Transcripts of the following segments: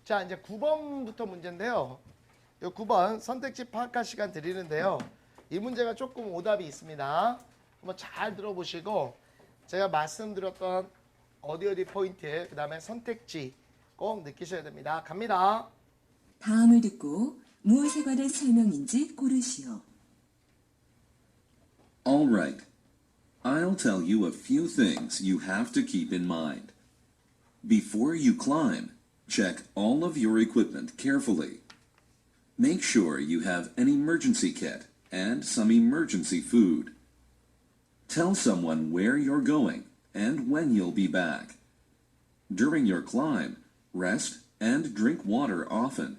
자, 이제 9번부터 문제인데요. 이 9번 선택지 파악할 시간 드리는데요. 이 문제가 조금 오답이 있습니다. 한번 잘 들어보시고 제가 말씀드렸던 어디 포인트, 그 다음에 선택지 꼭 느끼셔야 됩니다. 갑니다. 다음을 듣고 무엇에 관한 설명인지 고르시오. All right. I'll tell you a few things you have to keep in mind. Before you climb, check all of your equipment carefully. Make sure you have an emergency kit and some emergency food. Tell someone where you're going and when you'll be back. During your climb, rest and drink water often.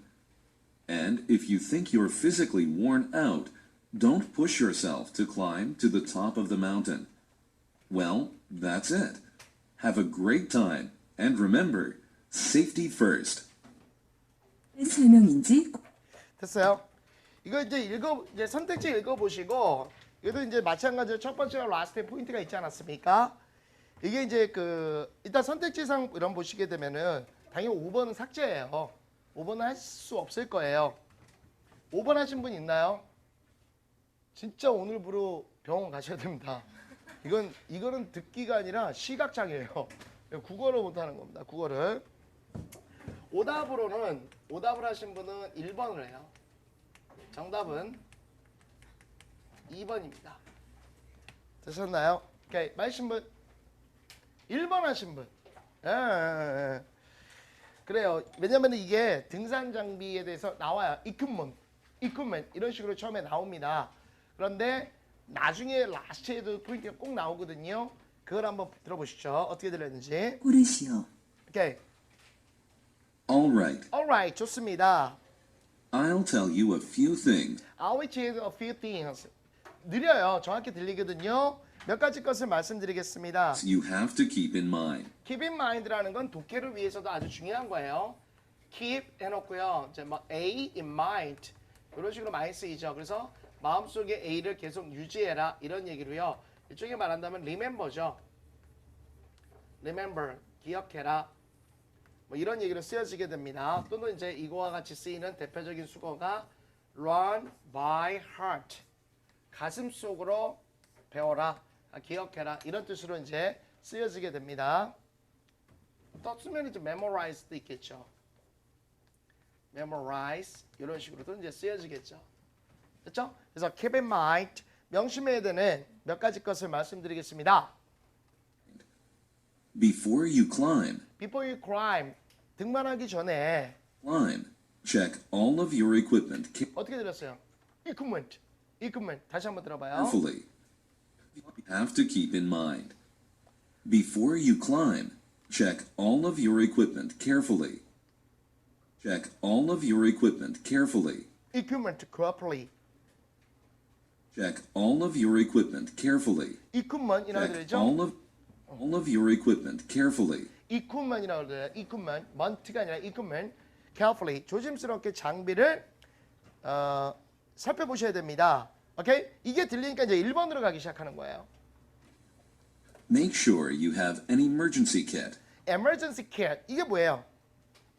And if you think you're physically worn out, don't push yourself to climb to the top of the mountain. Well, that's it. Have a great time, and remember, safety first. 설명인지 됐어요? 이거 이제 선택지 읽어보시고, 이것도 이제 마찬가지로 첫 번째가 라스트에 포인트가 있지 않았습니까? 이게 이제 일단 선택지상 이런 보시게 되면은, 당연히 5번은 삭제예요. 5번은 할 수 없을 거예요. 5번 하신 분 있나요? 진짜 오늘부로 병원 가셔야 됩니다. 이거는 듣기가 아니라 시각장애예요. 국어를 못하는 겁니다. 국어를. 오답을 하신 분은 1번을 해요. 정답은 2번입니다. 되셨나요? 오케이. 맞으신 분? 1번 하신 분. 예. 그래요. 왜냐면 이게 등산 장비에 대해서 나와요. 이퀄먼 이런 식으로 처음에 나옵니다. 그런데 나중에 라스트에도 포인트가 꼭 나오거든요. 그걸 한번 들어보시죠. 어떻게 들렸는지. 고르시오. 오케이. All right. Alright, 좋습니다. I'll tell you a few things. I will tell you a few things. 느려요. 정확히 들리거든요. 몇 가지 것을 말씀드리겠습니다. You have to keep in mind. Keep in mind라는 건 독해를 위해서도 아주 중요한 거예요. Keep 해놓고요. 이제 뭐 A in mind 이런 식으로 많이 쓰이죠. 그래서 마음속에 A를 계속 유지해라 이런 얘기로요. 일종의 말한다면 remember죠. remember 기억해라. 뭐 이런 얘기로 쓰여지게 됩니다. 또는 이제 이거와 같이 쓰이는 대표적인 수거가 learn by heart 가슴 속으로 배워라. 기억해라 이런 뜻으로 이제 쓰여지게 됩니다. 또 쓰면 이제 memorize도 있겠죠. memorize 이런 식으로도 이제 쓰여지겠죠. 됐죠? 그래서 keep in mind 명심해야 되는 몇 가지 것을 말씀드리겠습니다. Before you climb, Before you climb 등반하기 전에 check all of your equipment 어떻게 들었어요? equipment 다시 한번 들어봐요. carefully. You have to keep in mind. Before you climb, check all of your equipment carefully. Check all of your equipment carefully. equipment carefully. Check all of your equipment carefully. equipment이라고 Check 들리죠? all of your equipment carefully. equipment이라고 들려요. equipment가 아니라 equipment. carefully 조심스럽게 장비를 살펴보셔야 됩니다. 오케이? 이게 들리니까 이제 1번으로 가기 시작하는 거예요. Make sure you have an emergency kit. emergency kit 이게 뭐예요?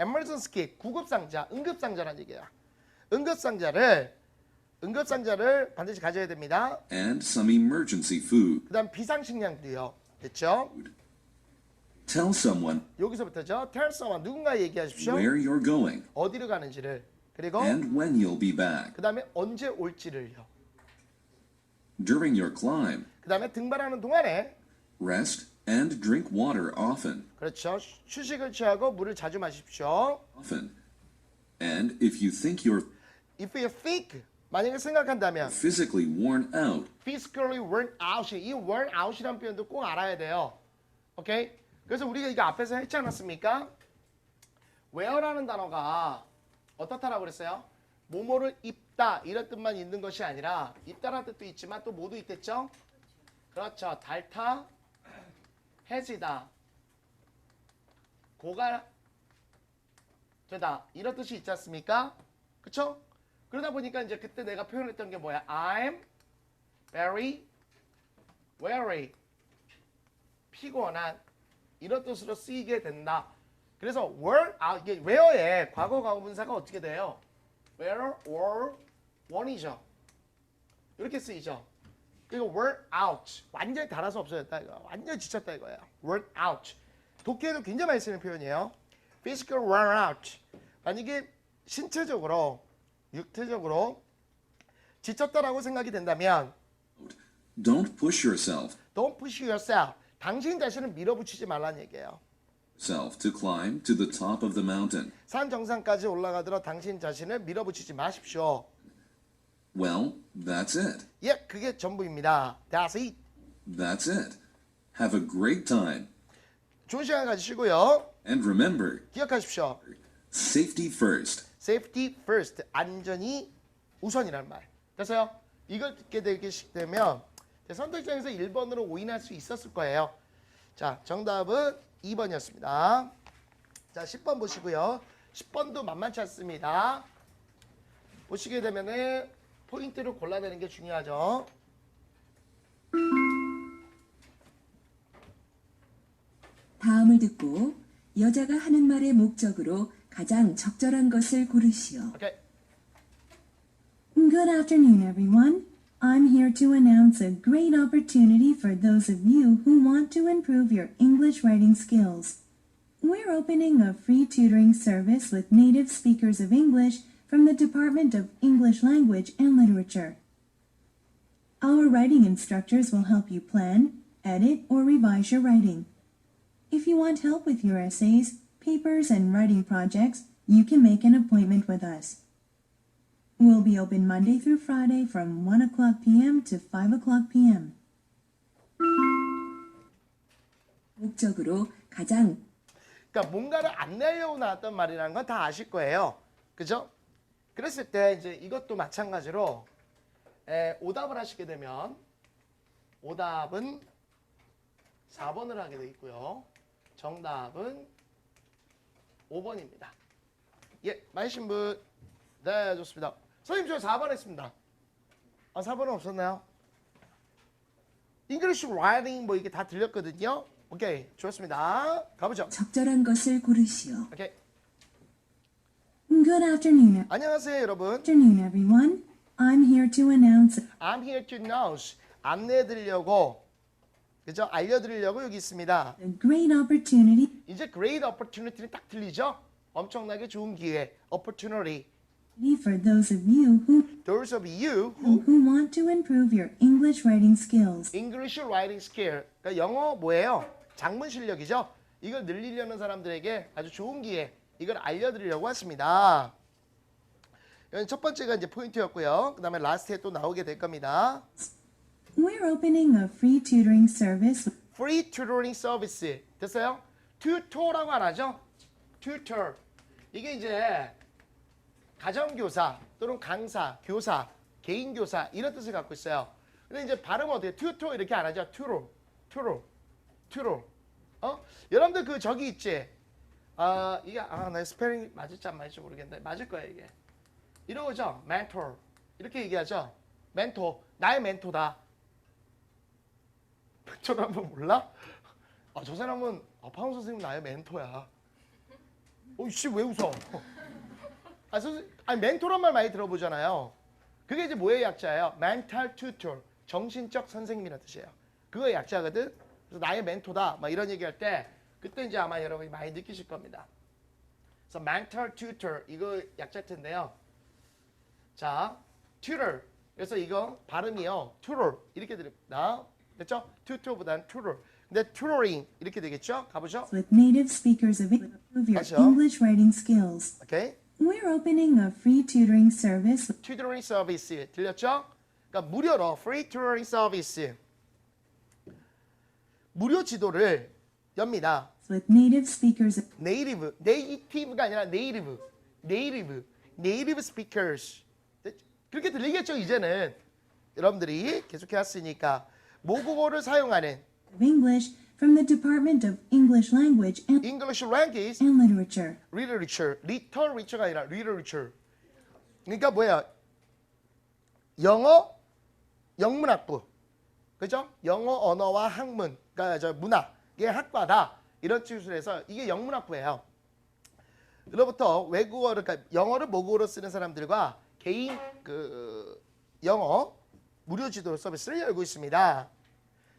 emergency kit 구급상자, 응급상자라는 얘기야. 응급상자를 반드시 가져야 됩니다. And some emergency food. 그다음 비상식량도요. 됐죠? Tell someone 여기서부터죠. tell someone 누군가 얘기하십시오. where you're going 어디로 가는지를. 그리고 and when you'll be back. 그다음에 언제 올지를요. During your climb, 그다음에 등반하는 동안에 rest and drink water often. 그렇죠. 휴식을 취하고 물을 자주 마십시오. Often. And if you think you're If you think 만약에 생각한다면 physically worn out, physically worn out 이 worn out이라는 표현도 꼭 알아야 돼요. 오케이? 그래서 우리가 이거 앞에서 했지 않았습니까? wear라는 단어가 어떻다라고 그랬어요? 뭐뭐를 입다 이런 뜻만 있는 것이 아니라 입다라는 뜻도 있지만 또 뭐도 있겠죠? 그렇죠. 닳다, 해지다, 고가 되다 이런 뜻이 있지 않습니까? 그쵸? 그러다 보니까 이제 그때 내가 표현했던 게 뭐야? I'm very weary 피곤한 이런 뜻으로 쓰이게 된다. 그래서 were out 이게 where의 과거 가분사가 어떻게 돼요? where or one이죠. 이렇게 쓰이죠. 이거 were out 완전히 달아서 없어졌다 이거. 완전히 지쳤다 이거야. were out. 독해에도 굉장히 많이 쓰는 표현이에요. physical wear out. 만약에 신체적으로 육체적으로 지쳤다라고 생각이 된다면 Don't push yourself don't push yourself. 당신 자신을 밀어붙이지 말라는 얘기예요. to climb to the top of the mountain. 산 정상까지 올라가더라 당신 자신을 밀어붙이지 마십시오. Well, that's it. 예, 그게 전부입니다. That's it. That's it. Have a great time. 좋은 시간 가지시고요. And remember, 기억하십시오. safety first. Safety first. 안전이 우선이란 말. 됐어요? 이걸 듣게 되면 선택장에서 1번으로 오인할 수 있었을 거예요. 자, 정답은 2번이었습니다. 자, 10번 보시고요. 10번도 만만치 않습니다. 보시게 되면은 포인트를 골라내는 게 중요하죠. 다음을 듣고 여자가 하는 말의 목적으로 가장 적절한 것을 고르시오. 오케이. Good afternoon, everyone. I'm here to announce a great opportunity for those of you who want to improve your English writing skills. We're opening a free tutoring service with native speakers of English from the Department of English Language and Literature. Our writing instructors will help you plan, edit, or revise your writing. If you want help with your essays, papers, and writing projects, you can make an appointment with us. We'll be open Monday through Friday from 1 o'clock p.m. to 5 o'clock p.m. 목적으로 가장 그러니까 뭔가를 안내하려고 나왔던 말이라는 건 다 아실 거예요. 그죠? 그랬을 때 이제 이것도 마찬가지로 오답을 하시게 되면 오답은 4번을 하게 돼 있고요. 정답은 5번입니다. 예, 맞으신 분? 네, 좋습니다. 선생님, 저 4번 했습니다. 아, 4번은 없었나요? English writing 뭐 이게 다 들렸거든요. 오케이, 좋습니다. 가보죠. 적절한 것을 고르시오. 오케이. Good afternoon, 안녕하세요, 여러분. everyone. I'm here to announce I'm here to announce. 안내해드리려고, 그죠? 알려드리려고 여기 있습니다. a great opportunity 이제 great opportunity는 딱 들리죠? 엄청나게 좋은 기회, opportunity. for those of you Those of you who who want to improve your English writing skills. English writing skill. 그러니까 영어 뭐예요? 작문 실력이죠? 이걸 늘리려는 사람들에게 아주 좋은 기회. 이걸 알려드리려고 왔습니다. 여기 첫 번째가 이제 포인트였고요. 그 다음에 라스트에 또 나오게 될 겁니다. We're opening a free tutoring service Free tutoring service. 됐어요? tutor라고 안 하죠? tutor. 이게 이제 가정교사 또는 강사, 교사, 개인교사 이런 뜻을 갖고 있어요. 근데 이제 발음은 어떻게 tutor 이렇게 안 하죠? tutor. 여러분들 그 저기 있지? 이게 나 스펠링 맞을지 안 맞을지 모르겠는데 맞을 거야 이게. 이런 거죠? mentor. 이렇게 얘기하죠? 멘토. 나의 멘토다. 저 사람은 몰라? 저 사람은 파운 선생님 나의 멘토야. 씨 왜 웃어? 아니 멘토란 말 많이 들어보잖아요. 그게 이제 뭐의 약자예요? mental tutor, 정신적 선생님이라는 뜻이에요. 그거의 약자거든. 그래서 나의 멘토다, 막 이런 얘기할 때 그때 이제 아마 여러분이 많이 느끼실 겁니다. 그래서 mental tutor 이거 약자 텐데요. 자, tutor. 그래서 이거 발음이요, tutor 이렇게 들립니다. 됐죠? tutor보다는 tutor. 근데 tutoring 이렇게 되겠죠? 가보죠. with native speakers of improve your 맞죠? English writing skills. 오케이. We're opening a free tutoring service tutoring 서비스 들렸죠? 그러니까 무료로 free tutoring 서비스 무료 지도를 엽니다. with native speakers of native가 아니라 native speakers 그렇게 들리겠죠? 이제는 여러분들이 계속해 왔으니까 모국어를 사용하는 English from the Department of English Language and English language Literature. literature가 아니라 literature. 그러니까 뭐야? 영어 영문학부, 그죠? 영어 언어와 학문, 그러니까 저 문학의 학과다 이런 뜻으로 해서 이게 영문학부예요. 로부터 외국어를 그러니까 영어를 모국어로 쓰는 사람들과 개인 그 영어 무료 지도 서비스를 열고 있습니다.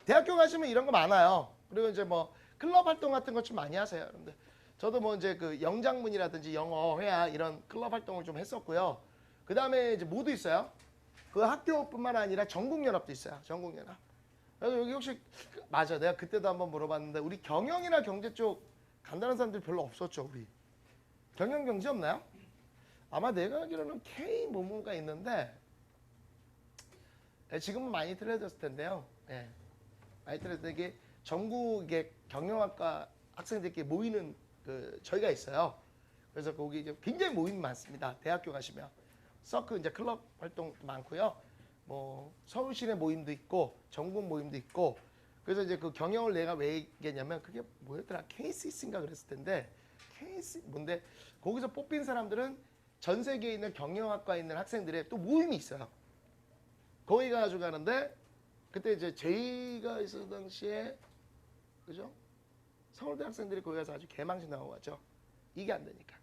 대학교 가시면 이런 거 많아요. 그리고 이제 뭐 클럽 활동 같은 것 좀 많이 하세요, 여러분들. 저도 뭐 이제 그 영장문이라든지 영어 회화 이런 클럽 활동을 좀 했었고요. 그 다음에 이제 뭐도 있어요. 그 학교뿐만 아니라 전국연합도 있어요. 전국연합. 그래서 여기 혹시 맞아, 내가 그때도 한번 물어봤는데 우리 경영이나 경제 쪽 간다는 사람들 별로 없었죠, 우리. 경영 경제 없나요? 아마 내가 알기로는 K 모모가 있는데 지금은 많이 틀어졌을 텐데요. 예. 많이 틀어졌을 게 전국의 경영학과 학생들끼리 모이는 그 저희가 있어요. 그래서 거기 이제 굉장히 모임이 많습니다. 대학교 가시면 서클 이제 클럽 활동도 많고요. 뭐 서울시내 모임도 있고 전국 모임도 있고. 그래서 이제 그 경영을 내가 왜 얘기했냐면 그게 뭐였더라? KCC인가 그랬을 텐데 KC 뭔데 거기서 뽑힌 사람들은 전 세계에 있는 경영학과에 있는 학생들의 또 모임이 있어요. 거기 가가지고 가는데 그때 이제 저희가 있었던 당시에 그죠? 서울대 학생들이 거기 가서 아주 개망신 나오고 왔죠. 이게 안 되니까.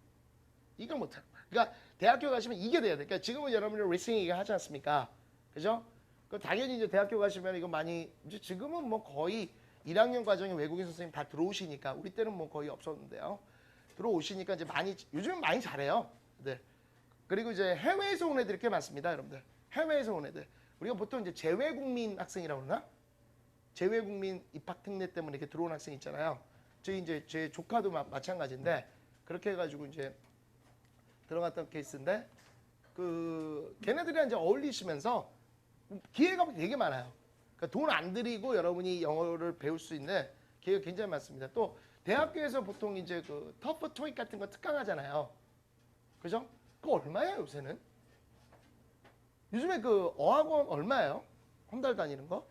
이걸 못하는 거야. 그러니까 대학교 가시면 이게 돼야 돼. 그러니까 지금은 여러분들 리스닝 얘기 하지 않습니까? 그죠? 그 당연히 이제 대학교 가시면 이거 많이 이제 지금은 뭐 거의 1학년 과정에 외국인 선생님 다 들어오시니까 우리 때는 뭐 거의 없었는데요. 들어오시니까 이제 많이 요즘은 많이 잘해요. 네. 그리고 이제 해외에서 온 애들이 꽤 많습니다, 여러분들. 해외에서 온 애들. 우리가 보통 이제 재외국민 학생이라고 그러나? 재외국민 입학 특례 때문에 이렇게 들어온 학생 있잖아요. 저희 이제 제 조카도 마찬가지인데 그렇게 해가지고 이제 들어갔던 케이스인데 그 걔네들이랑 이제 어울리시면서 기회가 되게 많아요. 그러니까 돈 안 들이고 여러분이 영어를 배울 수 있는 기회가 굉장히 많습니다. 또 대학교에서 보통 이제 그 터프 토익 같은 거 특강하잖아요. 그죠? 그거 얼마예요 요새는? 요즘에 그 어학원 얼마예요? 한 달 다니는 거?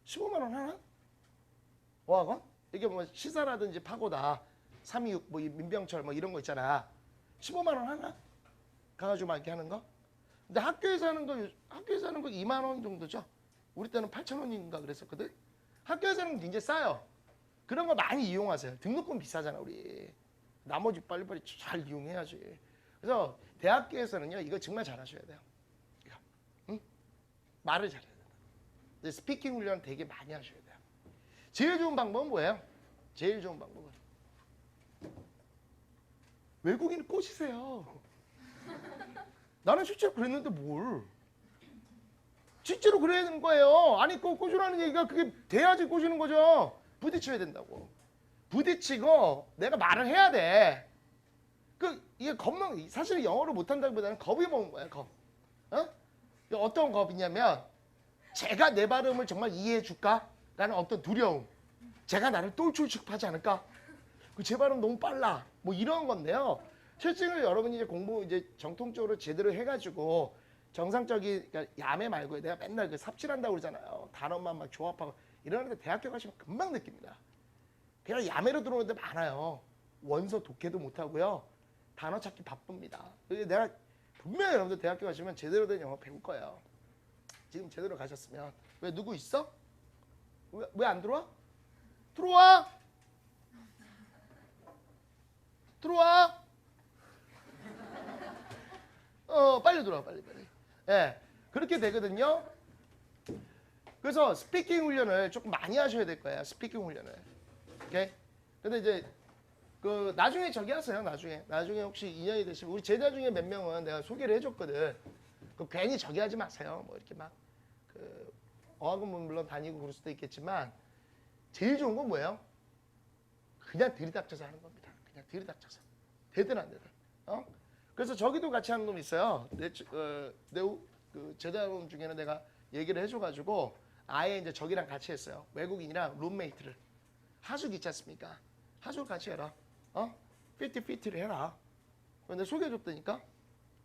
15만 원 하나? 어학원? 이게 뭐 시사라든지 파고다 326 뭐 민병철 뭐 이런 거 있잖아. 15만 원 하나? 가가지고 막 이렇게 하는 거? 근데 학교에서 하는 거 2만 원 정도죠. 우리 때는 8천 원인가 그랬었거든. 학교에서 하는 거 굉장히 싸요. 그런 거 많이 이용하세요. 등록금 비싸잖아 우리. 나머지 빨리빨리 잘 이용해야지. 그래서 대학교에서는요 이거 정말 잘하셔야 돼요. 이거. 응? 말을 잘해야 된다. 근데 스피킹 훈련 되게 많이 하셔야 돼요. 제일 좋은 방법은 뭐예요? 제일 좋은 방법은 외국인을 꼬시세요. 나는 실제로 그랬는데 뭘? 실제로 그래야 되는 거예요. 아니 꼬주라는 얘기가 그게 돼야지 꼬시는 거죠. 부딪혀야 된다고. 부딪히고 내가 말을 해야 돼. 이게 겁만 사실 영어를 못한다기보다는 겁이 먹은 거야. 겁. 어? 어떤 겁이냐면 제가 내 발음을 정말 이해해 줄까? 라는 어떤 두려움. 제가 나를 똘출 취급하지 않을까? 제 발음 너무 빨라. 뭐 이런 건데요. 실제로 여러분이 이제 공부 이제 정통적으로 제대로 해가지고 정상적인 그러니까 야매 말고 내가 맨날 그 삽질한다고 그러잖아요. 단어만 막 조합하고 이러는데 대학교 가시면 금방 느낍니다. 그냥 야매로 들어오는 데 많아요. 원서 독해도 못하고요. 단어 찾기 바쁩니다. 내가 분명히 여러분들 대학교 가시면 제대로 된 영어 배울 거예요. 지금 제대로 가셨으면. 왜 누구 있어? 왜 안 들어와? 들어와! 들어와! 빨리 들어와, 빨리. 예, 그렇게 되거든요. 그래서 스피킹 훈련을 조금 많이 하셔야 될 거예요. 스피킹 훈련을. 오케이? 근데 이제 그 나중에 저기 하세요. 나중에 혹시 인연이 되시면 우리 제자 중에 몇 명은 내가 소개를 해줬거든. 그 괜히 저기 하지 마세요. 뭐 이렇게 막 그 어학원 물론 다니고 그럴 수도 있겠지만 제일 좋은 건 뭐예요? 그냥 들이닥쳐서 하는 겁니다. 그냥 들이닥쳐서 되든 안 되든. 그래서 저기도 같이 하는 놈이 있어요. 내 그 제자분 중에는 내가 얘기를 해줘가지고 아예 이제 저기랑 같이 했어요. 외국인이랑 룸메이트를. 하숙 있지 않습니까? 하숙 같이 해라. 50-50를 해라. 근데 소개해줬다니까?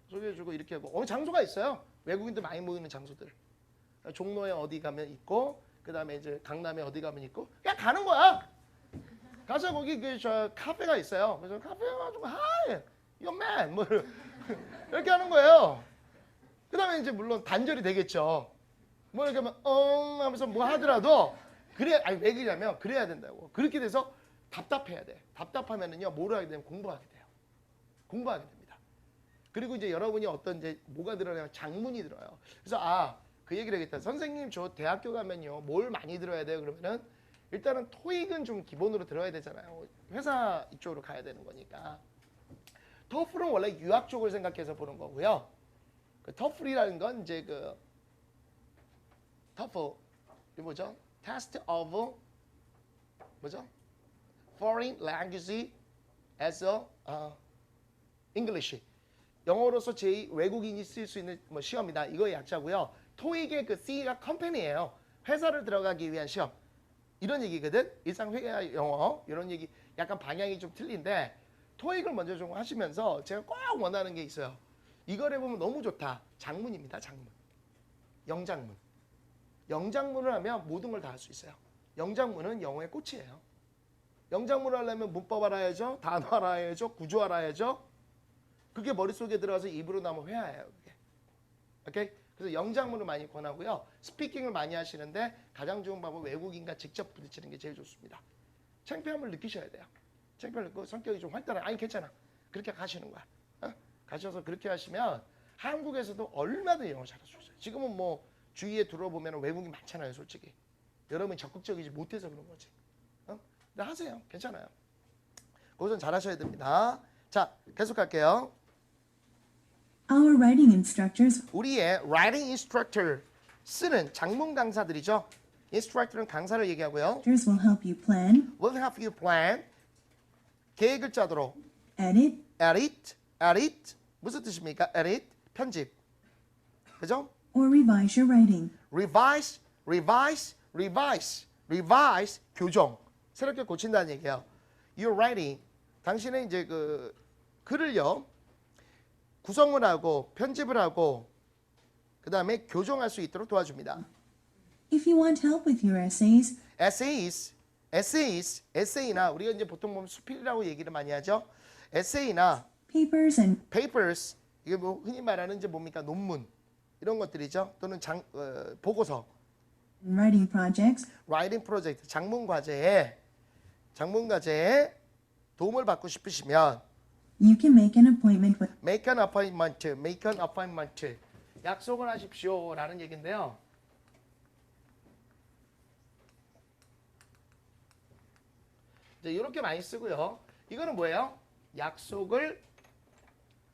소개해주고 이렇게 하고. 장소가 있어요. 외국인들 많이 모이는 장소들. 종로에 어디 가면 있고, 그 다음에 이제 강남에 어디 가면 있고, 그냥 가는 거야. 가서 거기 저 카페가 있어요. 그래서 카페 가가지고, Hi, yo man, 뭐 이렇게 하는 거예요. 그 다음에 이제 물론 단절이 되겠죠. 뭐 이렇게 하면 하면서 뭐 하더라도 그래, 아니 왜 그러냐면 그래야 된다고. 그렇게 돼서 답답해야 돼. 답답하면은요, 뭐를 하게 되면 공부하게 돼요. 공부하게 됩니다. 그리고 이제 여러분이 어떤 이제 뭐가 들어가냐면 장문이 들어요. 그래서 그 얘기를 하겠다. 선생님 저 대학교 가면요 뭘 많이 들어야 돼요? 그러면은 일단은 토익은 좀 기본으로 들어야 되잖아요. 회사 이쪽으로 가야 되는 거니까. 토플은 원래 유학 쪽을 생각해서 보는 거고요. 그 토플이라는 건 이제 그 토플 이 뭐죠? Test of 뭐죠? Foreign Language as a English. 영어로서 제2 외국인이 쓸 수 있는 뭐 시험이다. 이거의 약자고요. 토익의 그 C가 컴퍼니예요. 회사를 들어가기 위한 시험. 이런 얘기거든. 일상 회화 영어 이런 얘기 약간 방향이 좀 틀린데 토익을 먼저 좀 하시면서 제가 꼭 원하는 게 있어요. 이걸 해보면 너무 좋다. 장문입니다. 장문. 영장문. 영장문을 하면 모든 걸 다 할 수 있어요. 영장문은 영어의 꽃이에요. 영장문을 하려면 문법 알아야죠. 단어 알아야죠. 구조 알아야죠. 그게 머릿속에 들어가서 입으로 나오면 회화예요. 그게. 오케이? 그래서 영장문을 많이 권하고요. 스피킹을 많이 하시는데 가장 좋은 방법은 외국인과 직접 부딪히는 게 제일 좋습니다. 창피함을 느끼셔야 돼요. 창피함을 느끼고 성격이 좀 활달해. 아니 괜찮아. 그렇게 가시는 거야. 가셔서 그렇게 하시면 한국에서도 얼마든지 영어 잘할 수 있어요. 지금은 뭐 주위에 들어보면 외국인 많잖아요. 솔직히. 여러분이 적극적이지 못해서 그런 거지. 근데 하세요. 괜찮아요. 거기서 잘하셔야 됩니다. 자, 계속 갈게요. Our writing instructors 우리의 writing instructor 쓰는 장문 강사들이죠. instructor는 강사를 얘기하고요. will help you plan, will help you plan 계획을 짜도록 edit, edit 무슨 뜻입니까? edit 편집 그죠? or revise your writing. revise 교정 새롭게 고친다는 얘기예요. Your writing 당신의 이제 그 글을요 구성을 하고 편집을 하고 그 다음에 교정할 수 있도록 도와줍니다. If you want help with your essay나 우리가 이제 보통 보면 수필이라고 얘기를 많이 하죠. essay나 papers, and papers 이게 뭐 흔히 말하는 이제 뭡니까 논문 이런 것들이죠. 또는 보고서, writing projects, writing project 장문 과제에 도움을 받고 싶으시면 you can make an appointment with make an appointment 약속을 하십시오라는 얘기인데요. 이제 이렇게 많이 쓰고요. 이거는 뭐예요? 약속을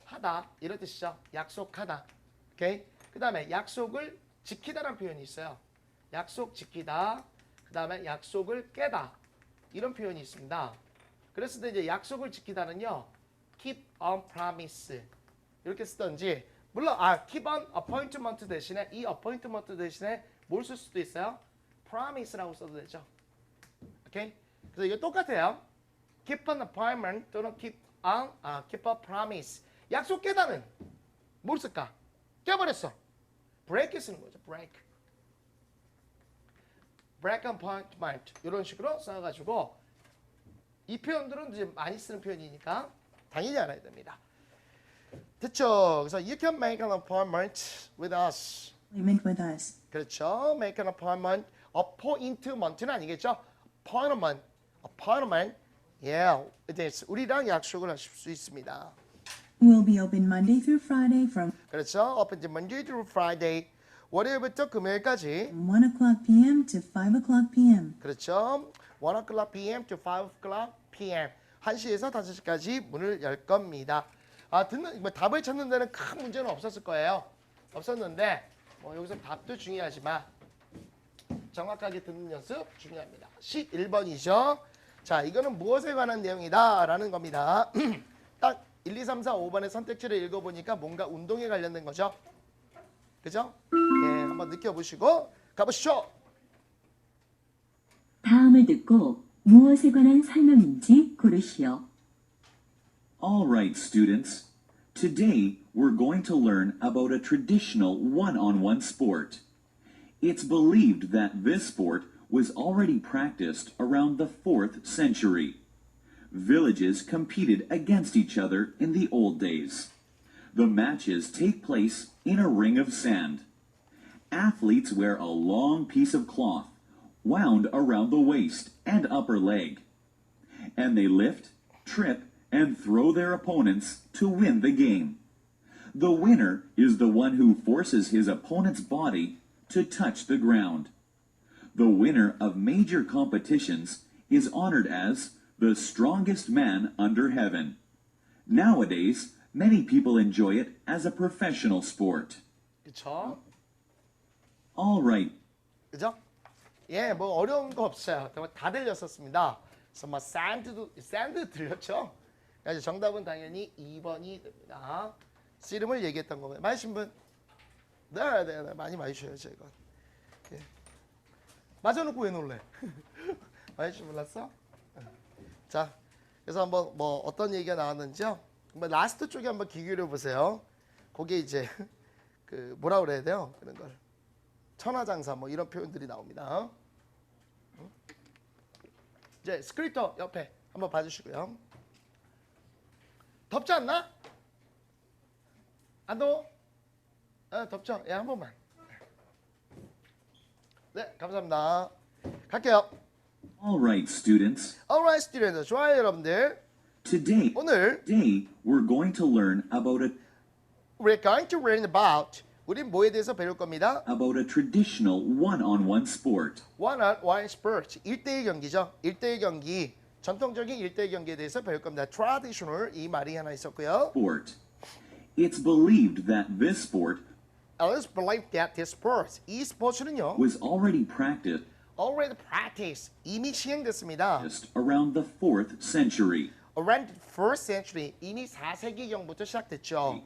하다 이런 뜻이죠. 약속하다. 오케이. 그다음에 약속을 지키다라는 표현이 있어요. 약속 지키다. 그다음에 약속을 깨다 이런 표현이 있습니다. 그랬을 때 이제 약속을 지키다는요. keep on promise 이렇게 쓰던지 물론 keep on appointment 대신에 이 appointment 대신에 뭘 쓸 수도 있어요? promise라고 써도 되죠. 오케이? 그래서 이게 똑같아요. keep an appointment 또는 keep a promise. 약속 깨다는 뭘 쓸까? 깨버렸어. break 쓰는 거죠. break appointment 이런 식으로 써가지고 이 표현들은 이제 많이 쓰는 표현이니까 당연히 알아야 됩니다. 됐죠? 그래서 you can make an appointment with us. 그렇죠. make an appointment는 아니겠죠? appointment. Yeah, it is. 우리랑 약속을 하실 수 있습니다. will be open Monday through Friday from 그렇죠. open Monday through Friday. 월요일부터 금요일까지. 1 o'clock p.m. to 5 o'clock p.m. 그렇죠. 1 o'clock p.m. to 5 o'clock p.m. 1시에서 5시까지 문을 열 겁니다. 답을 찾는 데는 큰 문제는 없었을 거예요. 없었는데 여기서 답도 중요하지만 정확하게 듣는 연습 중요합니다. 11번이죠. 자, 이거는 무엇에 관한 내용이다 라는 겁니다. 딱 1, 2, 3, 4, 5번의 선택지를 읽어보니까 뭔가 운동에 관련된 거죠. 그죠? 예, 한번 느껴보시고 가보시죠. 다음을 듣고 무엇에 관한 설명인지 고르시오. All right, students. Today, we're going to learn about a traditional one-on-one sport. It's believed that this sport was already practiced around the 4th century. Villages competed against each other in the old days. The matches take place in a ring of sand. Athletes wear a long piece of cloth wound around the waist and upper leg, and they lift, trip, and throw their opponents to win the game. The winner is the one who forces his opponent's body to touch the ground. The winner of major competitions is honored as the strongest man under heaven. Nowadays, many people enjoy it as a professional sport. 그쵸? All right, 그죠? 예, 뭐 어려운 거 없어요. 다 들렸었습니다. 그래서 뭐 샌드 들렸죠? 그래서 정답은 당연히 2번이 됩니다. 씨름을 얘기했던 거고요. 맞으신 분? 네, 많이 맞으셔야죠, 이건. 예. 맞아놓고 왜 놀래? 맞으신 분 몰랐어? 자, 그래서 한번 뭐 어떤 얘기가 나왔는지요? 한번 라스트 쪽에 한번 귀 기울여 보세요. 그게 이제 그 뭐라 그래야 돼요? 그런 걸. 천하장사 뭐 이런 표현들이 나옵니다. 이제 스크립터 옆에 한번 봐주시고요. 덥지 않나? 안 더워? 덥죠? 예, 한 번만. 네, 감사합니다. 갈게요. all right, students. Alright, students. 좋아요, 여러분들. Today, 오늘 we're going to learn about we're going to learn about 우린 뭐에 대해서 배울 겁니다. a traditional one-on-one sport. One-on-one sport. 1대1 경기죠. 1대1 경기. 전통적인 1대1 경기에 대해서 배울 겁니다. Traditional 이 말이 하나 있었고요. Sport. It's believed that this sport Others believe that this sport, 이 스포츠는요, was already practiced already practiced, 이미 시행됐습니다. around the 4th century. Around the 1st century, 이미 4세기경부터 시작됐죠.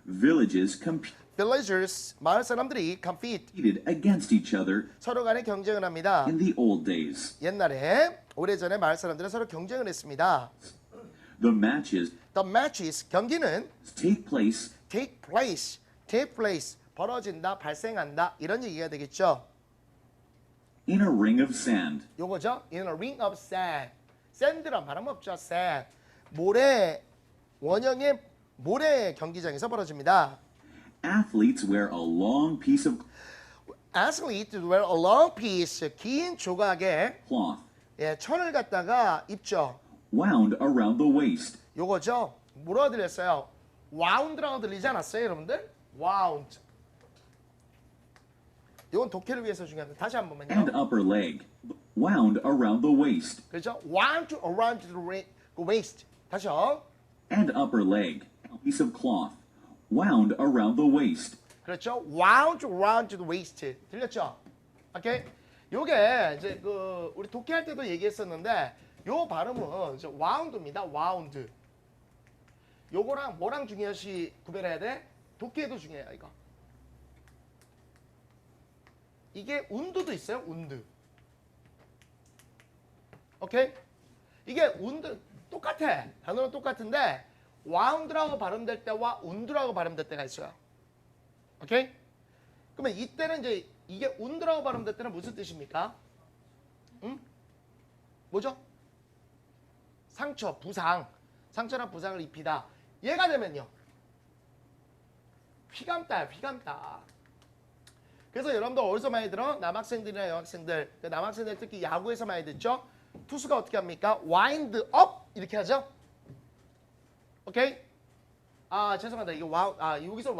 Villages competed Villagers, 마을 사람들이 compete, against each other 서로 간에 경쟁을 합니다. in the old days. 옛날에, 오래전에 마을 사람들은 서로 경쟁을 했습니다. The matches The matches, 경기는 take place take place, 벌어진다, 발생한다, 이런 얘기가 되겠죠. in a ring of sand. 요거죠. In a ring of sand. 샌드란 발음 없죠. sand. 모래, 원형의 모래 경기장에서 벌어집니다. Athletes wear a long piece of Athletes wear a long piece, 긴 조각의 cloth 예, 천을 갖다가 입죠. wound around the waist. 요거죠. 뭐라고 들렸어요? 와운드라고 들리지 않았어요, 여러분들? 와운드. 이건 독해를 위해서 중요합니다. 다시 한 번만요. And upper leg wound around the waist. 그렇죠? wound around the waist. 다시요. And upper leg, a piece of cloth wound around the waist. 그렇죠? wound around the waist. 들렸죠? 오케이? 요게 이제 그 우리 독해할 때도 얘기했었는데 요 발음은 이제 wound입니다. wound. 요거랑 뭐랑 중요시 구별해야 돼? 독해도 중요해요, 이거. 이게 운드도 있어요, 운드. 오케이? 이게 운드 똑같아. 단어는 똑같은데 와운드라고 발음될 때와 운드라고 발음될 때가 있어요. 오케이? 그러면 이때는 이제 이게 운드라고 발음될 때는 무슨 뜻입니까? 응? 뭐죠? 상처, 부상. 상처나 부상을 입히다. 얘가 되면요. 휘감다, 휘감다. 그래서 여러분들 어디서 많이 들어? 남학생들이나 여학생들, 남학생들 특히 야구에서 많이 듣죠? 투수가 어떻게 합니까? wind up 이렇게 하죠? 오케이? 아 죄송합니다. 이게 여기서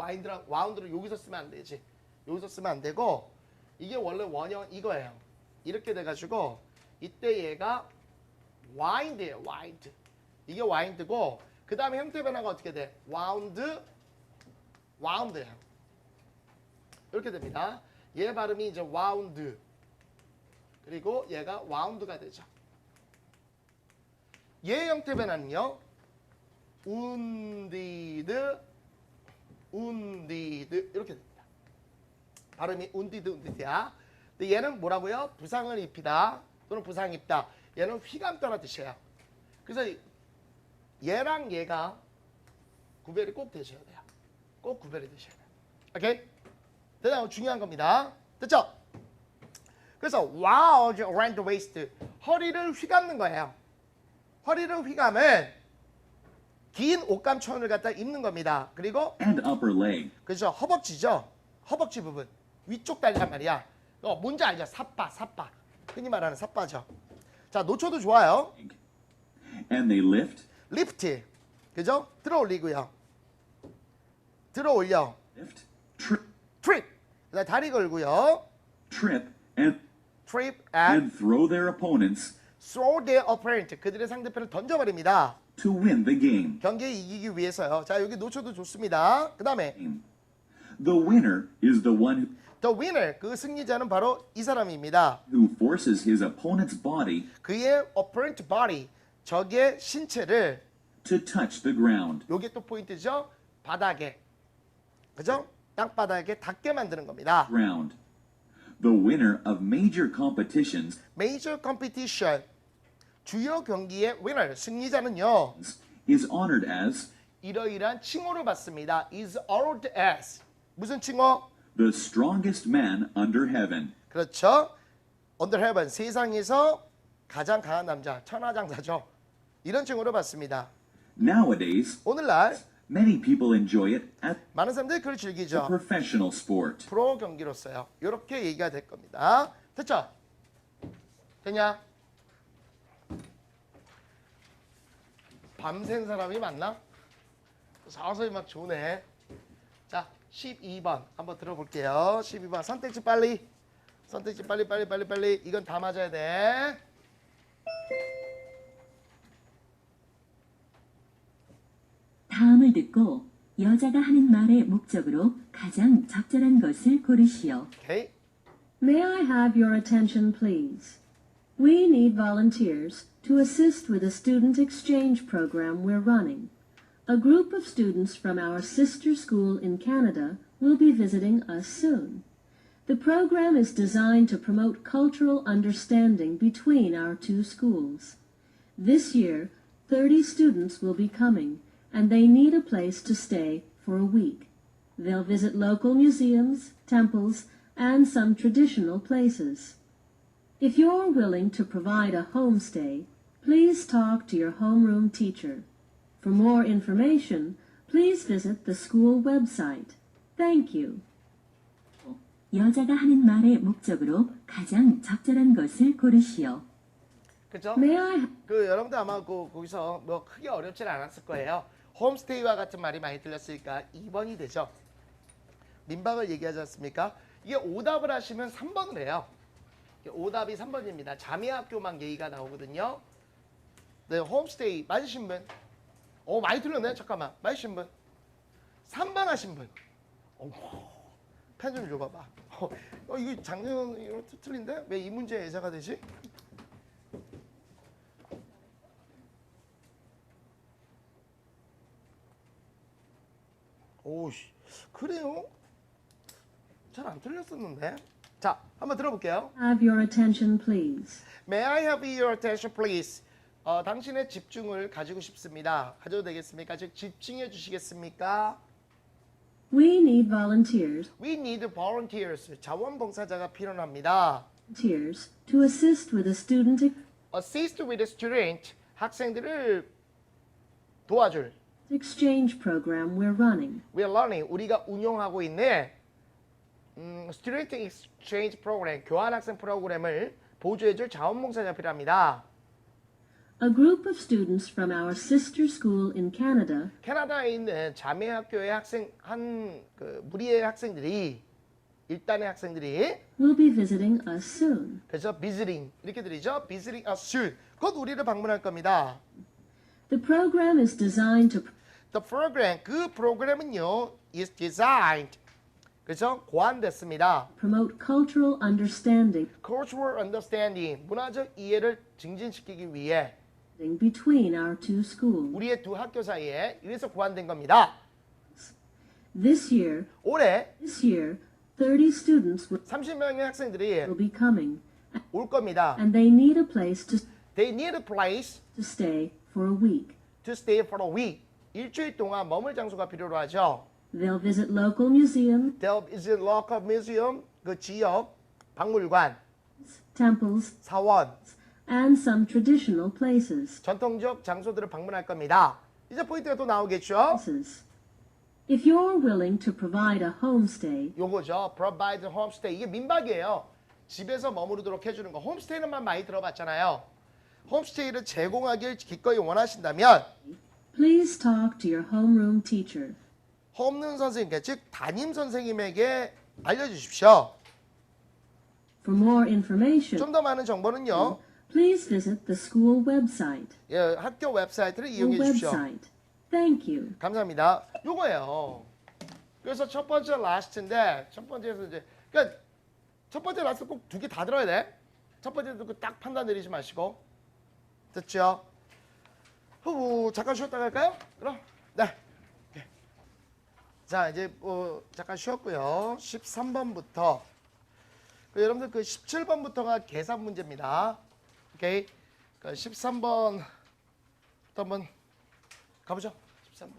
와운드를 여기서 쓰면 안 되지. 여기서 쓰면 안 되고 이게 원래 원형 이거예요. 이렇게 돼가지고 이때 얘가 wind예요. wind. 이게 wind고 그 다음에 형태 변화가 어떻게 돼? wound예요. 이렇게 됩니다. 얘 발음이 이제 wound. 그리고 얘가 wound가 되죠. 얘 형태 변화는요. wounded 이렇게 됩니다. 발음이 wounded야. 근데 얘는 뭐라고요? 부상을 입히다 또는 부상 입다. 얘는 휘감다라는 뜻이에요. 그래서 얘랑 얘가 구별이 꼭 되셔야 돼요. 꼭 구별이 되셔야 돼요. 오케이? 대단히 중요한 겁니다. 됐죠? 그래서 wound around the waist. 허리를 휘감는 거예요. 허리를 휘감은 긴 옷감천을 갖다 입는 겁니다. 그리고 And upper leg 그렇죠. 허벅지죠. 허벅지 부분. 위쪽 다리란 말이야. 뭔지 알죠? 삿바. 흔히 말하는 삿바죠. 자, 노초도 좋아요. and they lift lift. 그죠? 들어 올리고요. 들어 올려. lift, trip, trip. 그다음 다리 걸고요. trip, and trip and and throw their opponents throw their opponent. 그들의 상대편을 던져버립니다. to win the game. 경기에 이기기 위해서요. 자, 여기 놓쳐도 좋습니다. 그 다음에 The winner is the one the winner. 그 승리자는 바로 이 사람입니다. who forces his opponent's body 그의 opponent body, 적의 신체를 to touch the ground. 요게 또 포인트죠. 바닥에. 그죠? 땅바닥에 닿게 만드는 겁니다. Ground. The winner of major competitions major competition. 주요 경기의 winner, 승리자는요. is honored as 이러이러한 칭호를 받습니다. is honored as. 무슨 칭호? the strongest man under heaven. 그렇죠. under heaven, 세상에서 가장 강한 남자, 천하장사죠. 이런 칭호를 받습니다. Nowadays, 오늘날 many people enjoy it at 많은 사람들이 그걸 a 즐기죠. professional sport. 프로 경기로서요. 이렇게 얘기가 될 겁니다. 됐죠? 됐냐? 밤샌 사람이 많나? 서서히 막 좋네. 자, 12번 한번 들어볼게요. 12번 선택지 빨리. 선택지 빨리. 이건 다 맞아야 돼. 다음을 듣고 여자가 하는 말의 목적으로 가장 적절한 것을 고르시오. 오케이. May I have your attention, please? We need volunteers to assist with a student exchange program we're running. A group of students from our sister school in Canada will be visiting us soon. The program is designed to promote cultural understanding between our two schools. This year, 30 students will be coming, and they need a place to stay for a week. They'll visit local museums, temples, and some traditional places. If you're willing to provide a homestay, please talk to your homeroom teacher. For more information, please visit the school website. Thank you. 여자가 하는 말의 목적으로 가장 적절한 것을 고르시오. 그죠? May I 그 여러분들 아마 거기서 뭐 크게 어렵진 않았을 거예요. 홈스테이와 같은 말이 많이 들렸으니까 2번이 되죠. 민박을 얘기하지 않습니까? 이게 오답을 하시면 3번을 해요. 오답이 3번입니다. 자매학교만 예의가 나오거든요. 네, 홈스테이 맞으신 분? 많이 틀렸네. 잠깐만. 맞으신 분? 3번 하신 분? 펜 좀 줘봐봐. 이거 작년 이거 틀린데? 왜 이 문제 예사가 되지? 오씨, 그래요? 잘 안 틀렸었는데. 자, 한번 들어볼게요. have your attention, please? May I have your attention, please? 당신의 집중을 가지고 싶습니다. 가져도 되겠습니까? 즉, 집중해 주시겠습니까? We need volunteers We need volunteers. 자원봉사자가 필요합니다. to assist with a student Assist with the student. 학생들을 도와줄. exchange program we're running. We are learning. 우리가 운영하고 있는 Student Exchange Program, 교환학생 프로그램을 보조해줄 자원봉사자가 필요합니다. A group of students from our sister school in Canada 캐나다에 있는 자매학교의 학생 그 무리의 학생들이 일단의 학생들이 will be visiting us soon. 그래서 visiting 이렇게 들리죠? visiting us soon. 곧 우리를 방문할 겁니다. The program is designed to The program 그 프로그램은요 is designed 그래서 고안됐습니다. promote cultural understanding Cultural understanding 문화적 이해를 증진시키기 위해 between our two schools. 우리의 두 학교 사이에 이래서 고안된 겁니다. This year, 올해 30 students will 30명의 학생들이 be coming, 올 겁니다. and they need a place They need a place to stay for a week. to stay for a week. 일주일 동안 머물 장소가 필요로 하죠. They'll visit local museums, There is a local museum, 그 지역 박물관, temples, 사원, and some traditional places. 전통적 장소들을 방문할 겁니다. 이제 포인트가 또 나오겠죠? If you're willing to provide a homestay, 요거죠. Provide homestay. 이게 민박이에요. 집에서 머무르도록 해주는 거. 홈스테이는만 많이 들어봤잖아요. 홈스테이를 제공하길 기꺼이 원하신다면 Please talk to your homeroom teacher. 홈룸 선생님께 즉 담임 선생님에게 알려주십시오. For more information, 좀 더 많은 정보는요. please visit the school website. 예, 학교 웹사이트를 School 이용해 주십시오. website. Thank you. 감사합니다. 요거예요. 그래서 첫 번째 라스트인데 첫 번째에서 이제 그러니까 첫 번째 라스트 꼭 두 개 다 들어야 돼. 첫 번째 듣고 딱 판단 내리지 마시고 됐죠? 후 잠깐 쉬었다 갈까요? 그럼 네. 네. 자 이제 잠깐 쉬었고요. 13번부터 여러분들 그 17번부터가 계산 문제입니다. 오케이. 그 13번부터 한번 가보죠. 13번.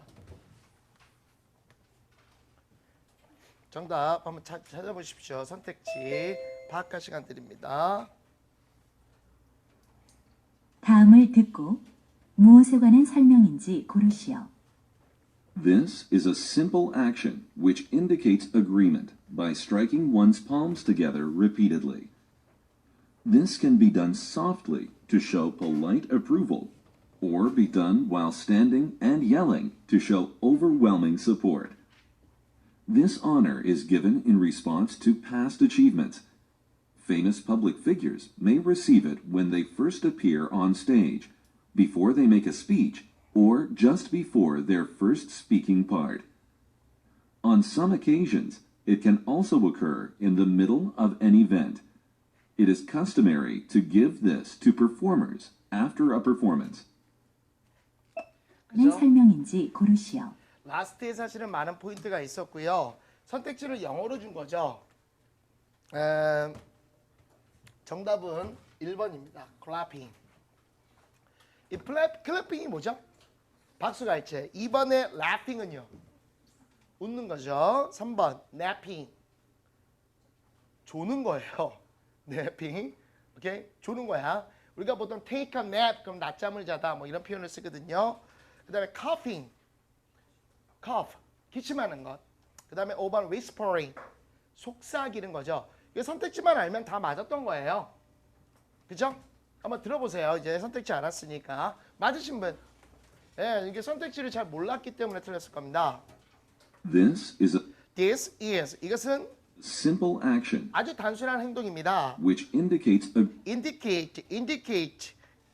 정답 한번 찾아보십시오. 선택지 파악할 시간 드립니다. 다음을 듣고 무엇에 관한 설명인지 고르시오. This is a simple action which indicates agreement by striking one's palms together repeatedly. This can be done softly to show polite approval, or be done while standing and yelling to show overwhelming support. This honor is given in response to past achievements. Famous public figures may receive it when they first appear on stage, before they make a speech, or just before their first speaking part. On some occasions, it can also occur in the middle of an event. It is customary to give this to performers after a performance. 관한 설명인지 고르시오. 라스트에 사실은 많은 포인트가 있었고요. 선택지를 영어로 준 거죠. 정답은 1번입니다. 클래핑. 이 클래핑이 뭐죠? 박수갈채. 2번의 laughing은요. 웃는 거죠. 3번 napping. 조는 거예요. napping. 오케이? 조는 거야. 우리가 보통 take a nap 그럼 낮잠을 자다 뭐 이런 표현을 쓰거든요. 그다음에 coughing. cough. 기침하는 것. 그다음에 5번 whispering. 속삭이는 거죠. 이 선택지만 알면 다 맞았던 거예요. 그죠? 한번 들어보세요. 이제 선택지 알았으니까. 맞으신 분. 예, 이게 선택지를 잘 몰랐기 때문에 틀렸을 겁니다. This is a This is. 이것은 simple action 아주 단순한 행동입니다. which indicates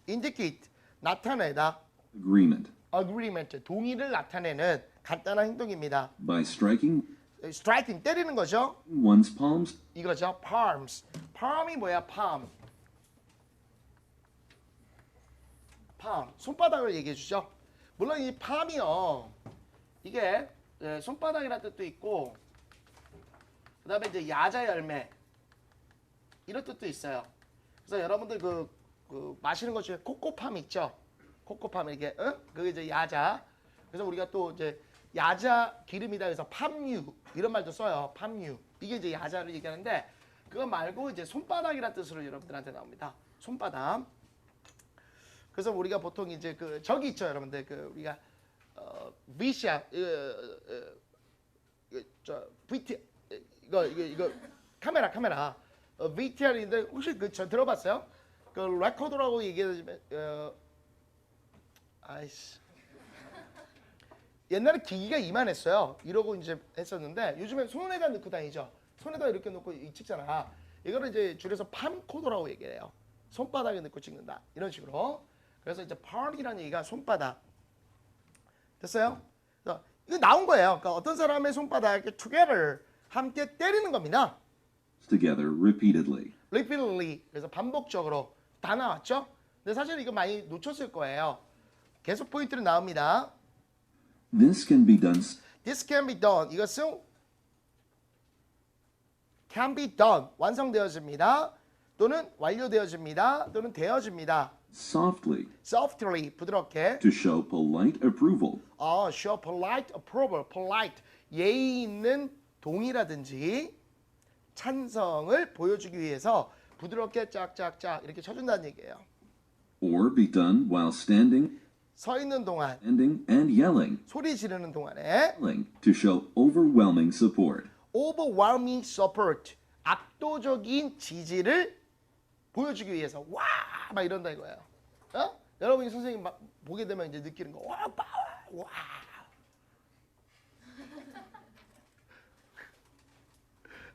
indicate. 나타내다. agreement agreement. 동의를 나타내는 간단한 행동입니다. by striking striking. 때리는 거죠. one's palms 이거죠. palms. palm이 뭐야? palm. 손바닥을 얘기해 주죠. 물론 이 palm이요. 이게 손바닥이라는 뜻도 있고 그 다음에 이제 야자 열매 이런 뜻도 있어요. 그래서 여러분들 그 마시는 것 중에 코코팜 있죠. 코코팜 이게 그게 이제 야자. 그래서 우리가 또 이제 야자 기름이다 해서 팜유 이런 말도 써요. 팜유 이게 이제 야자를 얘기하는데 그거 말고 이제 손바닥이라는 뜻으로 여러분들한테 나옵니다. 손바닥. 그래서 우리가 보통 이제 그 저기 있죠, 여러분들 그 우리가 VCR VT 이거 카메라 VTR인데 혹시 저 들어봤어요? 그 레코더라고 얘기하면 아이씨 옛날에 기기가 이만했어요. 이러고 이제 했었는데 요즘엔 손에다 넣고 다니죠. 손에다 이렇게 놓고 찍잖아. 이거를 이제 줄여서 팜코더라고 얘기해요. 손바닥에 넣고 찍는다 이런 식으로. 그래서 이제 palm이라는 얘기가 손바닥. 됐어요? 그래서 이거 나온 거예요. 그러니까 어떤 사람의 손바닥 이렇게 together 함께 때리는 겁니다. together repeatedly. repeatedly. 그래서 반복적으로 다 나왔죠? 근데 사실 이거 많이 놓쳤을 거예요. 계속 포인트로 나옵니다. This can be done This can be done. 이것은 can be done. 완성되어집니다. 또는 완료되어집니다. 또는 되어집니다. softly softly. 부드럽게. to show polite approval. show polite approval. polite. 예의 있는 동의라든지 찬성을 보여주기 위해서 부드럽게 짝짝짝 이렇게 쳐준다는 얘기예요. Or be done while standing 서 있는 동안 and yelling 소리 지르는 동안에 to show overwhelming support. overwhelming support. 압도적인 지지를 보여주기 위해서 와 막 이런다 이거예요. 여러분이 선생님 막 보게 되면 이제 느끼는 거. 와, 와.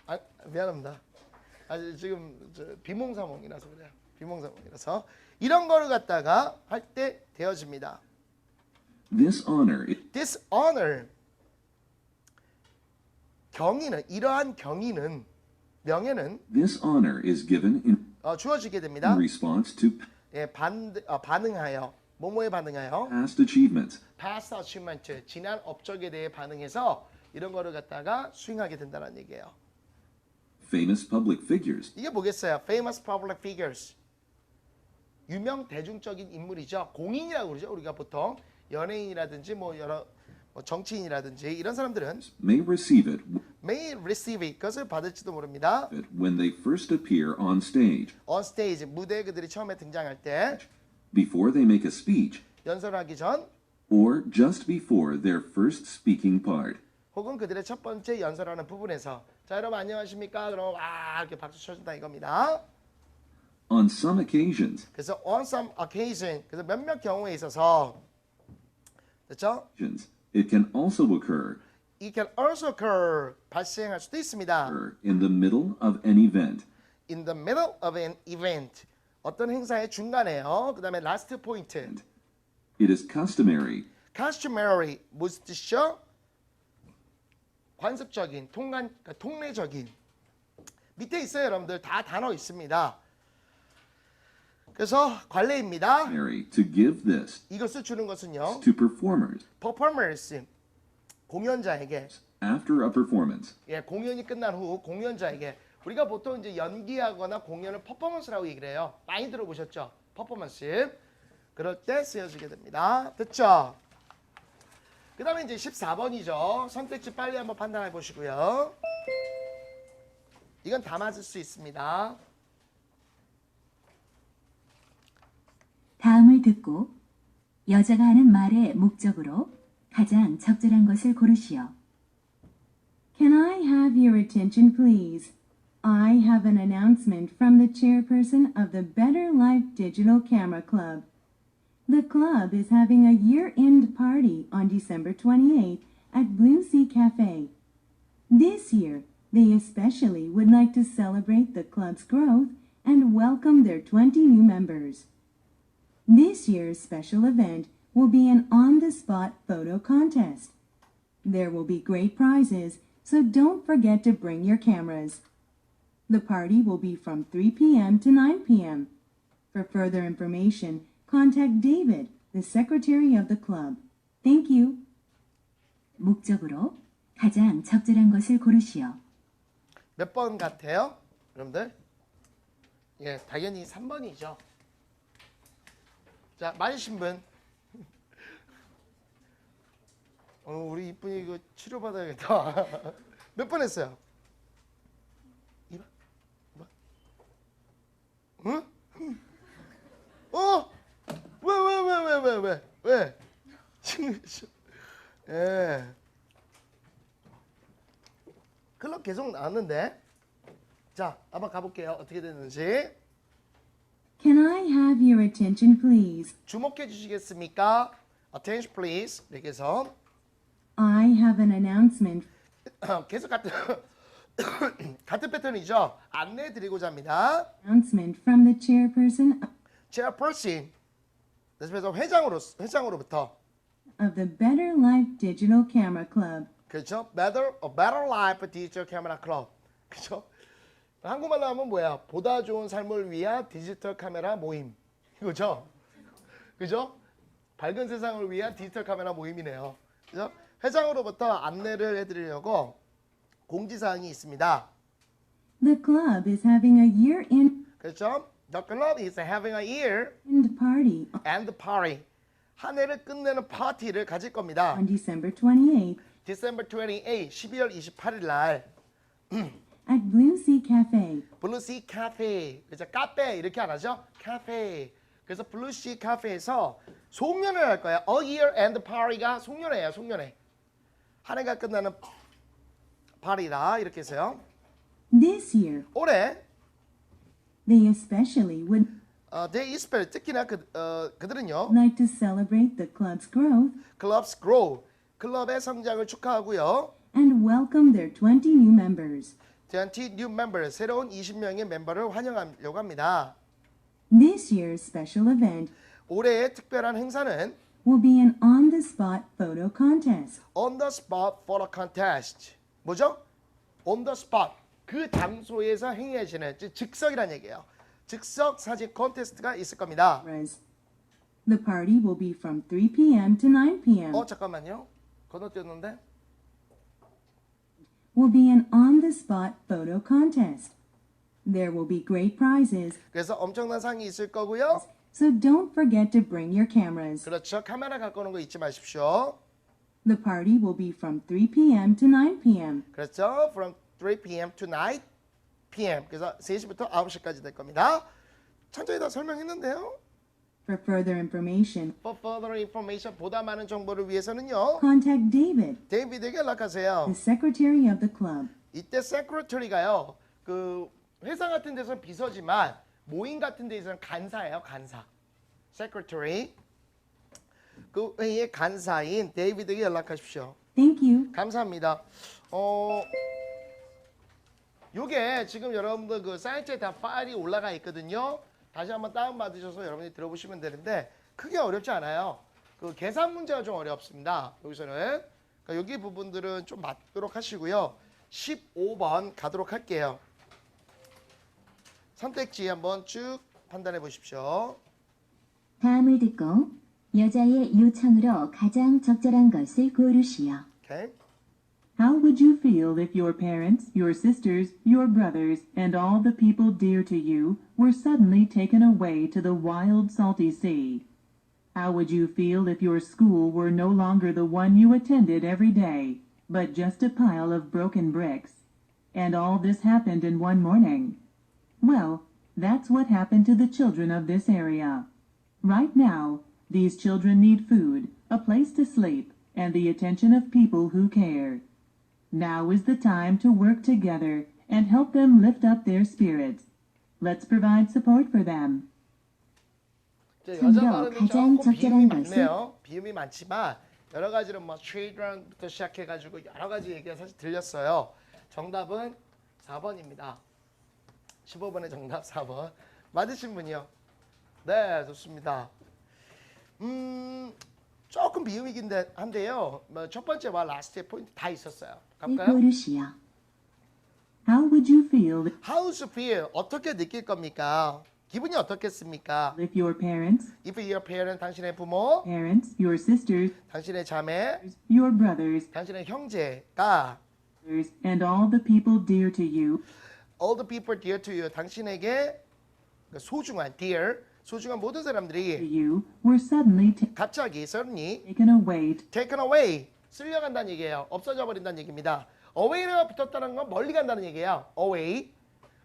아, 미안합니다. 지금 비몽사몽이라서 그래요. 비몽사몽이라서 이런 거를 갖다가 할 때 되어집니다. This honor This honor 경위는 이러한 경위는 명예는 this honor is given in 주어지게 됩니다. response to 예, 반응하여 뭐뭐에 반응하여 past achievements. past achievement 지난 업적에 대해 반응해서 이런 거를 갖다가 수행하게 된다는 얘기예요. Famous public figures 이게 뭐겠어요? Famous public figures. 유명 대중적인 인물이죠. 공인이라고 그러죠. 우리가 보통 연예인이라든지 뭐 여러 정치인이라든지 이런 사람들은 may receive it may receive it 그것을 받을지도 모릅니다. when they first appear on stage, On stage 무대에 그들이 처음에 등장할 때 before they make a speech, 연설하기 전 or just before their first speaking part. 혹은 그들의 첫 번째 연설하는 부분에서 자 여러분 안녕하십니까? 그럼 와 이렇게 박수 쳐준다 이겁니다. On some occasions, 그래서 on some occasion 그래서 몇몇 경우에 있어서 됐죠? it can also occur It can also occur 발생할 수도 있습니다. in the middle of an event. In the middle of an event 어떤 행사의 중간에요. 그 다음에 last point It is customary customary 무슨 뜻이죠? 관습적인 통례적인 밑에 있어요 여러분들 다 단어 있습니다. 그래서 관례입니다. to give this 이것을 주는 것은요 to performers performers 공연자에게 after a performance. 예 공연이 끝난 후 공연자에게 우리가 보통 이제 연기하거나 공연을 퍼포먼스라고 얘기를 해요. 많이 들어보셨죠? 퍼포먼스 그럴 때 쓰여지게 됩니다. 됐죠? 그 다음에 이제 14번이죠. 선택지 빨리 한번 판단해 보시고요. 이건 다 맞을 수 있습니다. 다음을 듣고 여자가 하는 말의 목적으로 가장 적절한 것을 고르시오. Can I have your attention, please? I have an announcement from the chairperson of the Better Life Digital Camera Club. The club is having a year-end party on December 28th at Blue Sea Cafe. This year, they especially would like to celebrate the club's growth and welcome their 20 new members. This year's special event will be an on-the-spot photo contest. There will be great prizes, so don't forget to bring your cameras. The party will be from 3 p.m. to 9 p.m. For further information, contact David, the secretary of the club. Thank you. 목적으로 가장 적절한 것을 고르시오. 몇 번 같아요? 여러분들? 예, 당연히 3번이죠. 자, 맞으신 분. 우리 이쁜이 이거 치료받아야겠다. 몇 번 했어요? 2번? 2번? 응? 왜? 지금 예. 클럽 계속 나왔는데. 자, 한번 가볼게요. 어떻게 됐는지. Can I have your attention, please? 주목해 주시겠습니까? Attention please. 이렇게 해서 I have an announcement. 계속 같은 같은 패턴이죠. 안내 드리고자 합니다. Announcement from the chairperson Chairperson. 그래서 회장으로부터 of the Better Life Digital Camera Club. 그렇죠? Better Life Digital Camera Club. 그렇죠? 한국말로 하면 뭐야? 보다 좋은 삶을 위한 디지털 카메라 모임. 이거죠? 그죠? 밝은 세상을 위한 디지털 카메라 모임이네요. 그죠? 회장으로부터 안내를 해드리려고 공지사항이 있습니다. The club is having a year-end 그렇죠? The club is having a party year-end party. 한 해를 끝내는 파티를 가질 겁니다. on December 28th December 28, 12월 28일 날 at Blue Sea Cafe. 블루시 카페, 그죠? 카페 이렇게 안 하죠? 카페. 그래서 블루시 카페에서 송년회를 할 거야. A year-end party가 송년회예요, 송년회. 한 해가 끝나는 파티다 이렇게 해서요. This year, 올해 they especially would they especially 특히나 그들은요. like to celebrate the club's growth Clubs grow. 클럽의 성장을 축하하고요. and welcome their 20 new members. 20 new members, 새로운 20명의 멤버를 환영하려고 합니다. This year's special event 올해의 특별한 행사는 will be an on-the-spot photo contest. On the spot photo contest. 뭐죠? On the spot. 그 장소에서 행해지는 즉석이란 얘기예요. 즉석 사진 콘테스트가 있을 겁니다. The party will be from 3 p.m. to 9 p.m. 잠깐만요. 건너뛰었는데. will be an on-the-spot photo contest. There will be great prizes, 그래서 엄청난 상이 있을 거고요. so don't forget to bring your cameras. 그렇죠. 카메라 갖고 오는 거 잊지 마십시오. The party will be from 3 p.m. to 9 p.m. 그렇죠. From 3 p.m. to 9 p.m. 그래서 3시부터 9시까지 될 겁니다. 천천히 다 설명했는데요. For further information, For further information, 보다 많은 정보를 위해서는요. contact David, 데이비드에게 연락하세요. the secretary of the club. 이때 secretary가요. 그 회사 같은 데서는 비서지만 모임 같은 데서는 간사예요. 간사. secretary. 그 회의의 간사인 데이비드에게 연락하십시오. Thank you. 감사합니다. 요게 지금 여러분들 그 사이트에 다 파일이 올라가 있거든요. 다시 한번 다운 받으셔서 여러분이 들어보시면 되는데 크게 어렵지 않아요. 그 계산 문제가 좀 어렵습니다. 여기서는 그러니까 여기 부분들은 좀 맞도록 하시고요. 15번 가도록 할게요. 선택지 한번 쭉 판단해 보십시오. 다음을 듣고 여자의 요청으로 가장 적절한 것을 고르시오. 오케이. How would you feel if your parents, your sisters, your brothers, and all the people dear to you were suddenly taken away to the wild, salty sea? How would you feel if your school were no longer the one you attended every day, but just a pile of broken bricks? And all this happened in one morning? Well, that's what happened to the children of this area. Right now, these children need food, a place to sleep, and the attention of people who care. Now is the time to work together and help them lift up their spirits. Let's provide support for them. 여자 발음이 가장 조금 적절한 비음이 것은? 많네요. 비음이 많지만 여러 가지로 뭐 children부터 시작해가지고 여러 가지 얘기가 사실 들렸어요. 정답은 4번입니다. 15번의 정답 4번. 맞으신 분이요? 네, 좋습니다. 조금 비음이긴 한데요. 뭐 첫 번째와 라스트의 포인트 다 있었어요. 갈까요? 고르시오. How would you feel How's you feel? 어떻게 느낄 겁니까? 기분이 어떻겠습니까? if your parents, If your parent, 당신의 부모, your sisters, 당신의 자매, your brothers, 당신의 형제가 and all the people dear to you all the people dear to you, 당신에게 소중한 dear, 소중한 모든 사람들이 were suddenly 갑자기 suddenly taken away taken away, 쓸려간다는 얘기예요. 없어져 버린다는 얘기입니다. away가 붙었다는 건 멀리 간다는 얘기예요. away.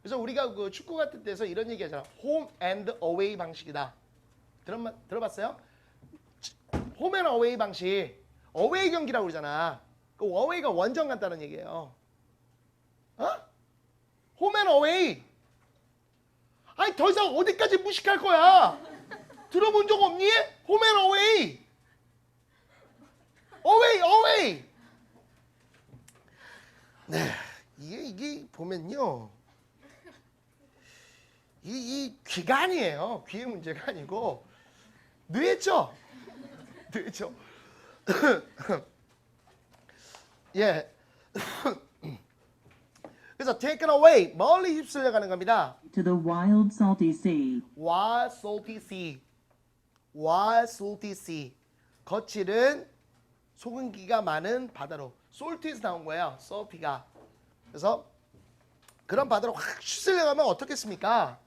그래서 우리가 그 축구 같은 데서 이런 얘기 하잖아. home and away 방식이다. 들어봤어요? home and away 방식. away 경기라고 그러잖아. 그 away가 원정 간다는 얘기예요. 어? home and away. 아니 더 이상 어디까지 무식할 거야? 들어본 적 없니? home and away. away. 네, 이게 보면요. 이 귀가 아니에요. 귀의 문제가 아니고 뇌죠. 뇌죠. 예. 그래서 taken away, 멀리 휩쓸려가는 겁니다. to the wild, salty sea. Wild salty sea. Wild salty sea. 거칠은 소금기가 많은 바다로. salty에서 나온 거예요. salty가. 그래서 그런 바다로 확 휩쓸려가면 어떻겠습니까?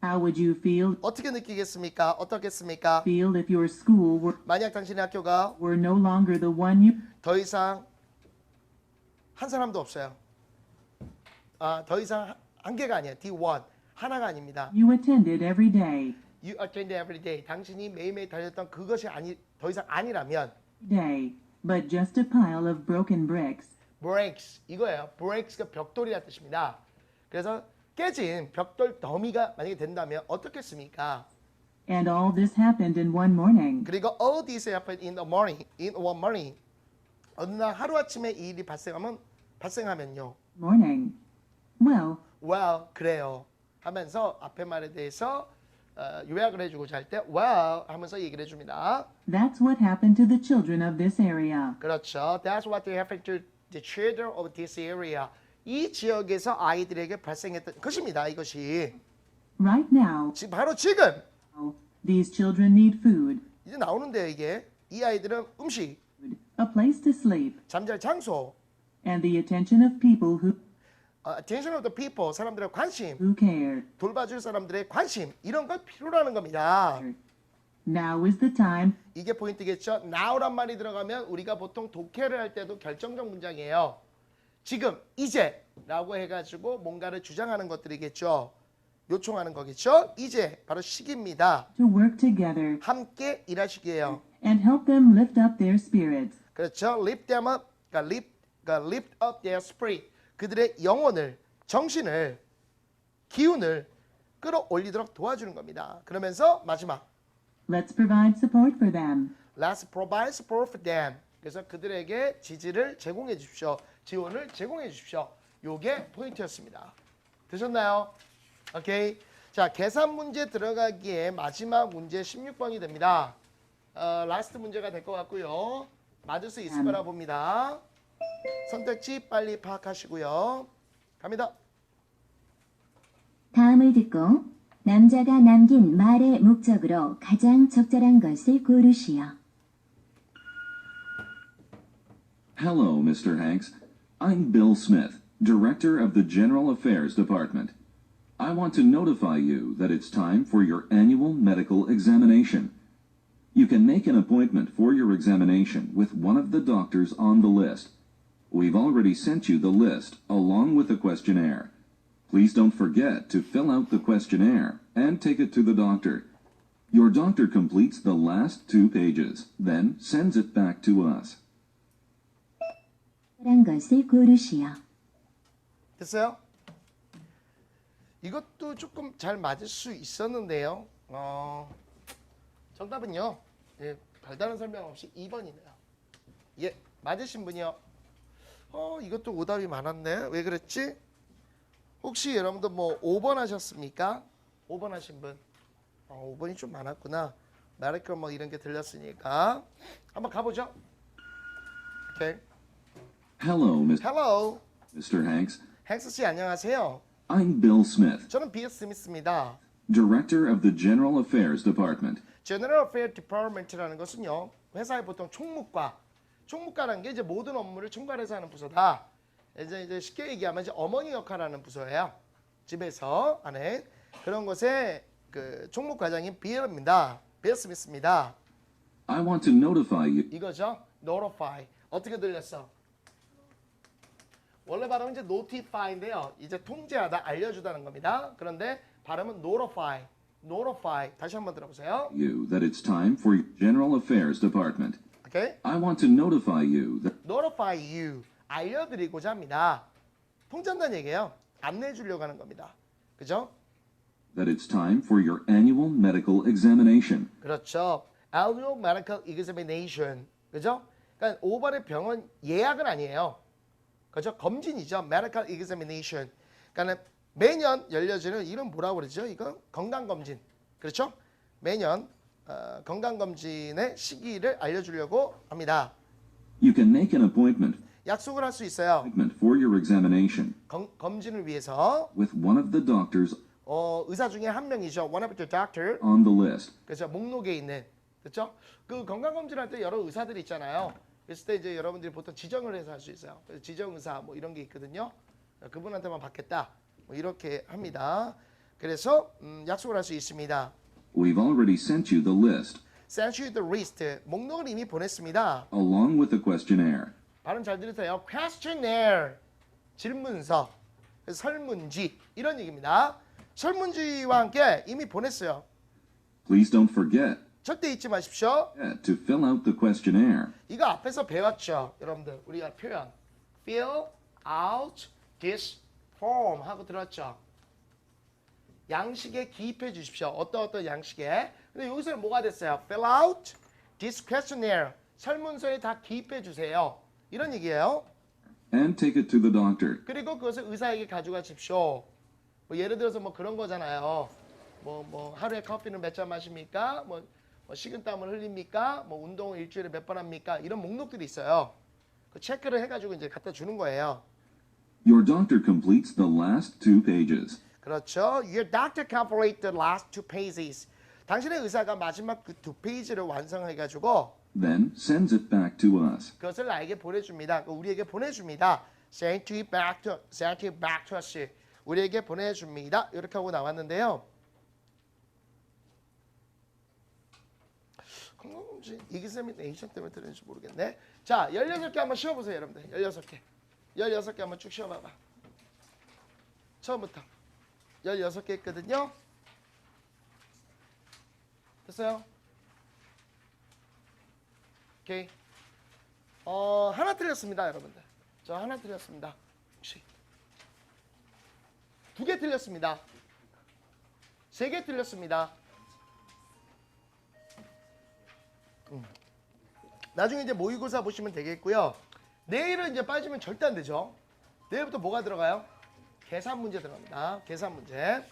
How would you feel 어떻게 느끼겠습니까? 어떻겠습니까? if your school 만약 당신의 학교가 were no longer the one you 더 이상 한 사람도 없어요. 더 이상 한 개가 아니에요. D1 하나가 아닙니다. attended every day? You attend every day. 당신이 매일매일 다녔던 그것이 더 이상 아니라면 Day, but just a pile of broken bricks. breaks 이거예요. breaks가 벽돌이라는 뜻입니다. 그래서 깨진 벽돌 더미가 만약에 된다면 어떻겠습니까? And all this happened in one morning. 그리고 all this happened in the morning, in one morning. 어느 날 하루아침에 이 일이 발생하면요. Morning. Well, Well, 그래요. 하면서 앞에 말에 대해서 요약을 해주고자 할 때 well 하면서 얘기를 해줍니다. that's what happened to the children of this area. 그렇죠. That's what happened to the children of this area. 이 지역에서 아이들에게 발생했던 것입니다. 이것이 Right now, 바로 지금 these children need food, 이제 나오는데요. 이게 이 아이들은 음식, a place to sleep, 잠잘 장소, and the attention of people attention of the people, 사람들의 관심, who care. 돌봐줄 사람들의 관심 이런 걸 필요로 하는 겁니다. Now is the time 이게 포인트겠죠. now란 말이 들어가면 우리가 보통 독해를 할 때도 결정적 문장이에요. 지금, 이제라고 해가지고 뭔가를 주장하는 것들이겠죠. 요청하는 거겠죠. 이제 바로 시기입니다. to work together 함께 일하시게요. and help them lift up their spirits. 그렇죠. lift them up, lift up their spirit. 그들의 영혼을, 정신을, 기운을 끌어올리도록 도와주는 겁니다. 그러면서 마지막 Let's provide support for them. Let's provide support for them. 그래서 그들에게 지지를 제공해 주십시오. 지원을 제공해 주십시오. 요게 포인트였습니다. 되셨나요? 오케이. 자, 계산 문제 들어가기에 마지막 문제 16번이 됩니다. 라스트 문제가 될 것 같고요. 맞을 수 있을 거라 봅니다. 선택지 빨리 파악하시고요. 갑니다. 다음을 듣고 남자가 남긴 말의 목적으로 가장 적절한 것을 고르시오. Hello, Mr. Hanks. I'm Bill Smith, Director of the General Affairs Department. I want to notify you that it's time for your annual medical examination. You can make an appointment for your examination with one of the doctors on the list. We've already sent you the list along with the questionnaire. Please don't forget to fill out the questionnaire and take it to the doctor. Your doctor completes the last 2 pages, then sends it back to us. 적절한 것을 고르시오. 됐어요? 이것도 조금 잘 맞을 수 있었는데요. 정답은요. 예, 별다른 설명 없이 2번이네요. 예, 맞으신 분이요. 이것도 오답이 많았네. 왜 그랬지? 혹시 여러분들 뭐 5번 하셨습니까? 5번 하신 분. 5번이 좀 많았구나. 메리컬 뭐 이런 게 들렸으니까 한번 가보죠. 오케이. Hello, Hello, Mr. Hanks. 행스 씨 안녕하세요. I'm Bill Smith, 저는 비어 스미스입니다. Director of the General Affairs Department. General Affairs Department라는 것은요, 회사의 보통 총무과라는 게 이제 모든 업무를 총괄해서 하는 부서다. 이제 쉽게 얘기하면 이제 어머니 역할하는 부서예요. 집에서 하는 그런 것의 그 총무과장인 비어입니다. 비어 스미스입니다. I want to notify you. 이거죠. Notify. 어떻게 들렸어? 원래 발음은 이제 notify인데요. 이제 통제하다, 알려주다는 겁니다. 그런데 발음은 notify. Notify. 다시 한번 들어보세요. You that it's time for your General Affairs Department. 오케이? I want to notify you that Notify you. 알려드리고자 합니다. 통제한다는 얘기예요. 안내해 주려고 하는 겁니다. 그죠? it's time for your annual medical examination. 그렇죠. Annual Medical Examination. 그죠? 그러니까 5번의 병원 예약은 아니에요. 그죠? 검진이죠. Medical Examination. 그러니까 매년 열려지는 이름 뭐라고 그러죠? 이거 건강검진. 그렇죠? 매년 건강검진의 시기를 알려주려고 합니다. You can make an appointment 약속을 할 수 있어요. for your examination 검진을 위해서 with one of the doctors 의사 중에 한 명이죠. One of the doctor. on the list. 그렇죠. 목록에 있는. 그렇죠? 그 건강검진할 때 여러 의사들이 있잖아요. 그랬을 때 이제 여러분들이 보통 지정을 해서 할 수 있어요. 지정 의사 뭐 이런 게 있거든요. 그분한테만 받겠다. 뭐 이렇게 합니다. 그래서 약속을 할 수 있습니다. We've already sent you the list Sent you the list. 목록을 이미 보냈습니다. along with the questionnaire. 발음 잘 들으세요. Questionnaire. 질문서. 설문지. 이런 얘기입니다. 설문지와 함께 이미 보냈어요. Please don't forget 절대 잊지 마십시오. to fill out the questionnaire. 이거 앞에서 배웠죠. 여러분들 우리가 표현 Fill out this form 하고 들었죠. 양식에 기입해 주십시오. 어떤 양식에. 근데 여기서는 뭐가 됐어요? Fill out this questionnaire. 설문서에 다 기입해 주세요. 이런 얘기예요. And take it to the doctor. 그리고 그것을 의사에게 가져가십시오. 뭐 예를 들어서 뭐 그런 거잖아요. 뭐 하루에 커피는 몇 잔 마십니까? 뭐 식은땀을 흘립니까? 뭐 운동을 일주일에 몇 번 합니까? 이런 목록들이 있어요. 그 체크를 해가지고 이제 갖다 주는 거예요. Your doctor completes the last 2 pages. 그렇죠. Your doctor complete the last 2 pages. 당신의 의사가 마지막 그 2페이지를 완성해가지고 Then sends it back to us. 그것을 나에게 보내줍니다. 우리에게 보내줍니다. Send it back to us. 우리에게 보내줍니다. 이렇게 하고 나왔는데요. 건강검진 이기세미네이션 때문에 들었는지 모르겠네. 자, 16개 한번 쉬어보세요, 여러분들. 16개. 16개 한번 쭉 쉬어봐봐. 처음부터. 16개 있거든요. 됐어요? 오케이. 하나 틀렸습니다, 여러분들. 저 하나 틀렸습니다. 혹시 2개 틀렸습니다. 3개 틀렸습니다. 나중에 이제 모의고사 보시면 되겠고요. 내일은 이제 빠지면 절대 안 되죠. 내일부터 뭐가 들어가요? 계산 문제 들어갑니다. 계산 문제.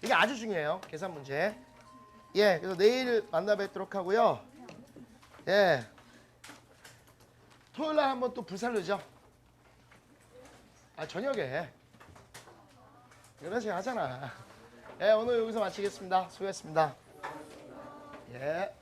이게 아주 중요해요. 계산 문제. 예, 그래서 내일 만나 뵙도록 하고요. 예. 토요일 날 한번 또 불살르죠. 저녁에. 11시에 하잖아. 예, 오늘 여기서 마치겠습니다. 수고했습니다. 예.